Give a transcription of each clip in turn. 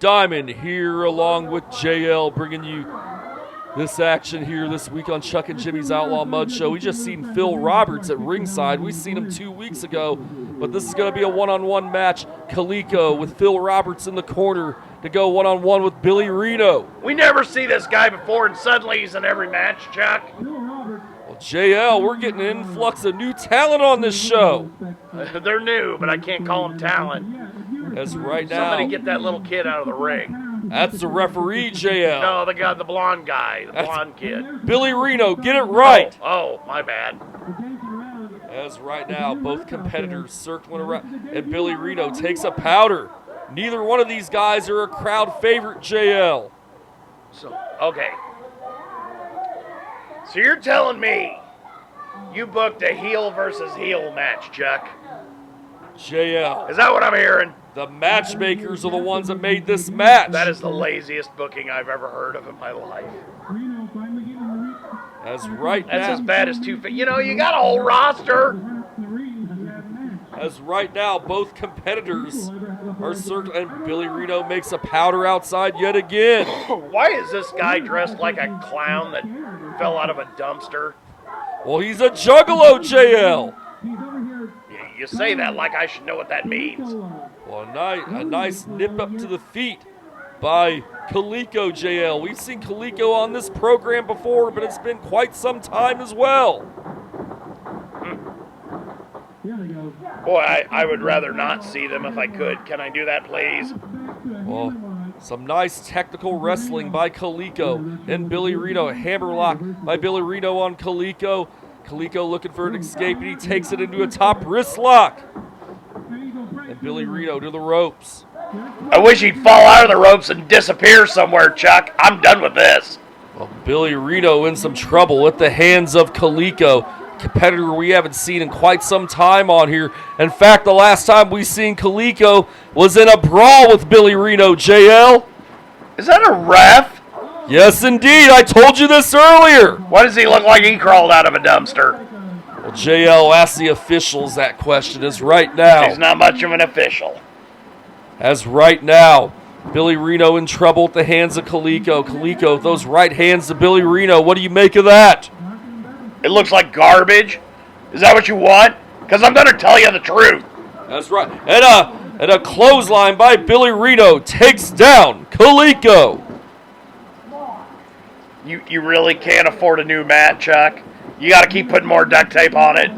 Diamond here along with JL, bringing you this action here this week on Chuck and Jimmy's Outlaw Mudshow. We just seen Phil Roberts at ringside. We seen him 2 weeks ago, but this is going to be a one-on-one match. Kaliko with Phil Roberts in the corner to go one-on-one with Billy Reno. We never see this guy before, and suddenly he's in every match, Chuck. Well, JL, we're getting an influx of new talent on this show. They're new, but I can't call them talent. As right now, somebody get that little kid out of the ring. That's the referee, JL. No, the blonde guy, the blonde kid. Billy Reno, get it right. Oh, my bad. As right now, both competitors circling around, and Billy Reno takes a powder. Neither one of these guys are a crowd favorite, JL. So, okay. So you're telling me you booked a heel versus heel match, Chuck? JL. Is that what I'm hearing? The matchmakers are the ones that made this match. That is the laziest booking I've ever heard of in my life. As right That's now, as bad as two feet. You know, you got a whole roster. As right now, both competitors are circling, and Billy Reno makes a powder outside yet again. Why is this guy dressed like a clown that fell out of a dumpster? Well, he's a juggalo, JL. You say that like I should know what that means. Well, a nice nip up to the feet by Kaliko, JL. We've seen Kaliko on this program before, but it's been quite some time as well. Boy, I would rather not see them if I could. Can I do that, please? Well, some nice technical wrestling by Kaliko and Billy Reno. A hammerlock by Billy Reno on Kaliko. Kaliko looking for an escape, and he takes it into a top wrist lock. And Billy Reno to the ropes. I wish he'd fall out of the ropes and disappear somewhere, Chuck. I'm done with this. Well, Billy Reno in some trouble at the hands of Kaliko, competitor we haven't seen in quite some time on here. In fact, the last time we seen Kaliko was in a brawl with Billy Reno, JL. Is that a ref? Yes, indeed. I told you this earlier. Why does he look like he crawled out of a dumpster? Well, JL asked the officials that question as right now. He's not much of an official. As right now, Billy Reno in trouble at the hands of Kaliko. Kaliko, those right hands to Billy Reno. What do you make of that? It looks like garbage. Is that what you want? Because I'm going to tell you the truth. That's right. And a clothesline by Billy Reno takes down Kaliko. You really can't afford a new mat, Chuck. You got to keep putting more duct tape on it.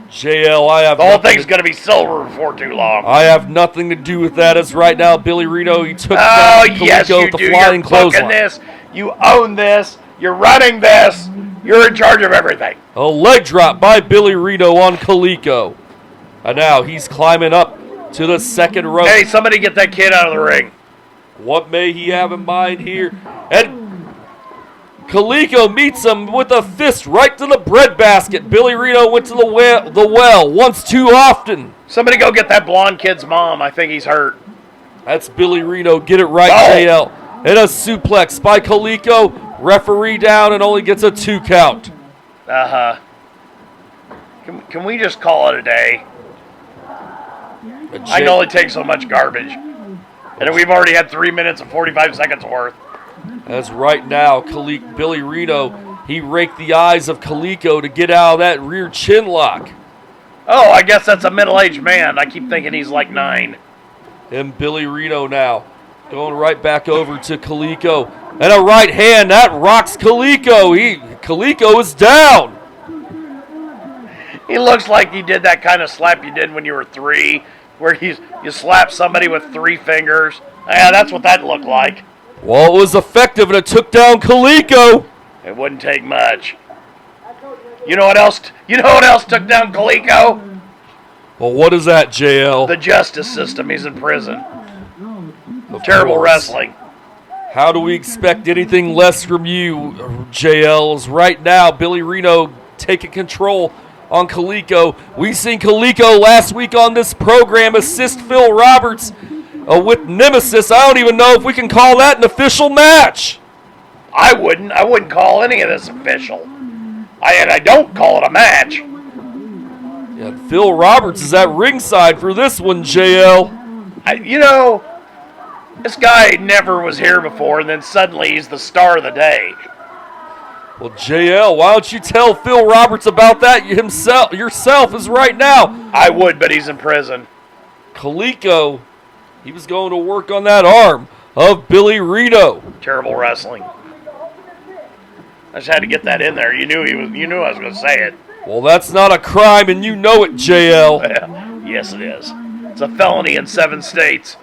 JL, I have the whole thing's going to be silver before too long. I have nothing to do with that. As right now, Billy Reno, he took down Kaliko with the flying clothesline. This. You own this. You're running this. You're in charge of everything. A leg drop by Billy Reno on Kaliko. And now he's climbing up to the second rope. Hey, somebody get that kid out of the ring. What may he have in mind here? And Kaliko meets him with a fist right to the breadbasket. Billy Reno went to the well once too often. Somebody go get that blonde kid's mom. I think he's hurt. That's Billy Reno. Get it right, JL. And a suplex by Kaliko. Referee down and only gets a 2 count. Uh-huh. Can we just call it a day? I can only take so much garbage. And we've already had 3 minutes and 45 seconds worth. As right now, Billy Reno, he raked the eyes of Kaliko to get out of that rear chin lock. Oh, I guess that's a middle-aged man. I keep thinking he's like 9. And Billy Reno now going right back over to Kaliko. And a right hand, that rocks Kaliko. Kaliko is down. He looks like he did that kind of slap you did when you were 3, where you slap somebody with 3 fingers. Yeah, that's what that looked like. Well, it was effective, and it took down Kaliko. It wouldn't take much. You know what else? You know what else took down Kaliko? Well, what is that, JL? The justice system. He's in prison. Terrible wrestling. How do we expect anything less from you, JL? As right now, Billy Reno taking control on Kaliko. We seen Kaliko last week on this program assist Phil Roberts with Nemesis. I don't even know if we can call that an official match. I wouldn't call any of this official. I don't call it a match. Yeah, Phil Roberts is at ringside for this one, JL. This guy never was here before, and then suddenly he's the star of the day. Well, JL, why don't you tell Phil Roberts about that yourself is right now. I would, but he's in prison. Coleco, he was going to work on that arm of Billy Reno. Terrible wrestling. I just had to get that in there. You knew I was going to say it. Well, that's not a crime, and you know it, JL. Yes, it is. It's a felony in 7 states.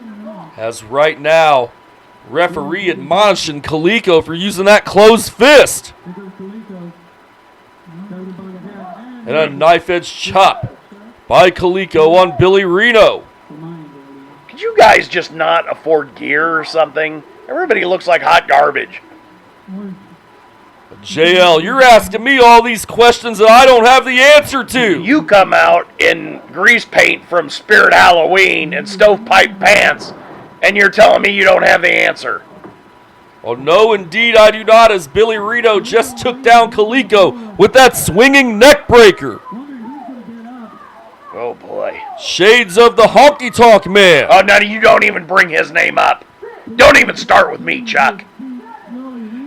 As right now, referee admonishing Coleco for using that closed fist. And a knife-edge chop by Coleco on Billy Reno. Could you guys just not afford gear or something? Everybody looks like hot garbage. JL, you're asking me all these questions that I don't have the answer to. You come out in grease paint from Spirit Halloween and stovepipe pants, and you're telling me you don't have the answer. Oh, no, indeed I do not, as Billy Reno just took down Coleco with that swinging neck breaker. Oh, boy. Shades of the honky-tonk man. Oh, no, you don't even bring his name up. Don't even start with me, Chuck.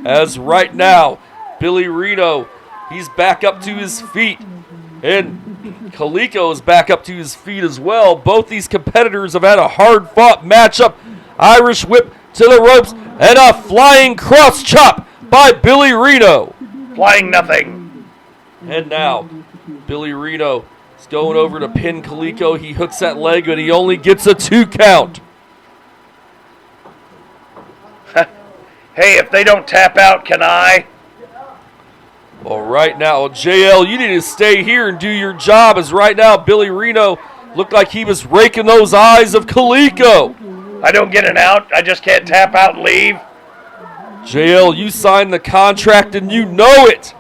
As right now, Billy Reno, he's back up to his feet. And Coleco is back up to his feet as well. Both these competitors have had a hard-fought matchup. Irish whip to the ropes and a flying cross chop by Billy Reno. Flying nothing. And now, Billy Reno is going over to pin Coleco. He hooks that leg, but he only gets a 2 count. Hey, if they don't tap out, can I? Well, right now, JL, you need to stay here and do your job, as right now, Billy Reno looked like he was raking those eyes of Coleco. I don't get an out. I just can't tap out and leave. JL, you signed the contract and you know it.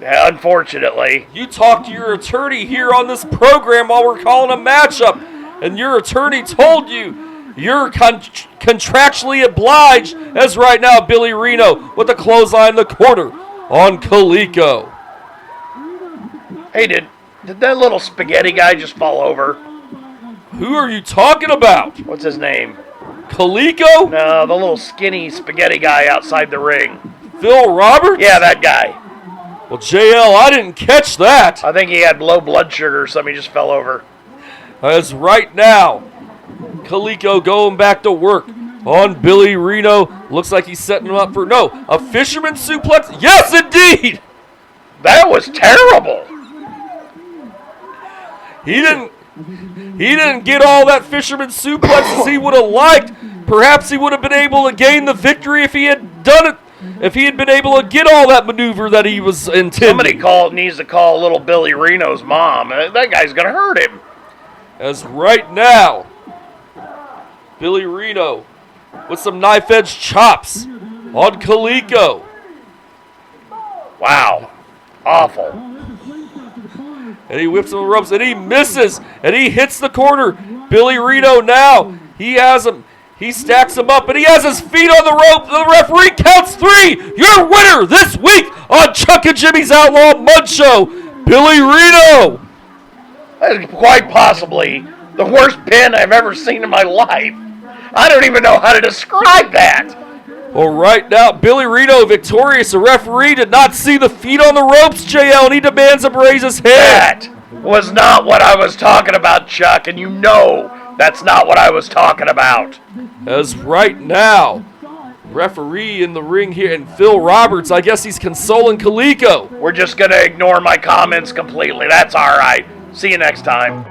Yeah, unfortunately. You talked to your attorney here on this program while we're calling a matchup, and your attorney told you you're contractually obliged, as right now Billy Reno with the clothesline in the corner on Coleco. Hey, did that little spaghetti guy just fall over? Who are you talking about? What's his name? Coleco? No, the little skinny spaghetti guy outside the ring. Phil Roberts? Yeah, that guy. Well, JL, I didn't catch that. I think he had low blood sugar or something. He just fell over. As right now, Coleco going back to work on Billy Reno. Looks like he's setting him up for, a fisherman suplex? Yes, indeed! That was terrible. He didn't get all that fisherman suplex as he would have liked. Perhaps he would have been able to gain the victory if he had done it. If he had been able to get all that maneuver that he was intending. Somebody needs to call little Billy Reno's mom. That guy's going to hurt him. As right now, Billy Reno with some knife-edge chops on Coleco. Wow. Awful. And he whips him the ropes, and he misses, and he hits the corner. Billy Reno now, he has him. He stacks him up, and he has his feet on the rope. The referee counts 3. Your winner this week on Chuck and Jimmy's Outlaw Mudshow, Billy Reno. That is quite possibly the worst pin I've ever seen in my life. I don't even know how to describe that. Well, right now, Billy Reno victorious. The referee did not see the feet on the ropes, JL, and he demands him raise his head. That was not what I was talking about, Chuck, and you know that's not what I was talking about. As right now, referee in the ring here, and Phil Roberts, I guess he's consoling Coleco. We're just going to ignore my comments completely. That's all right. See you next time.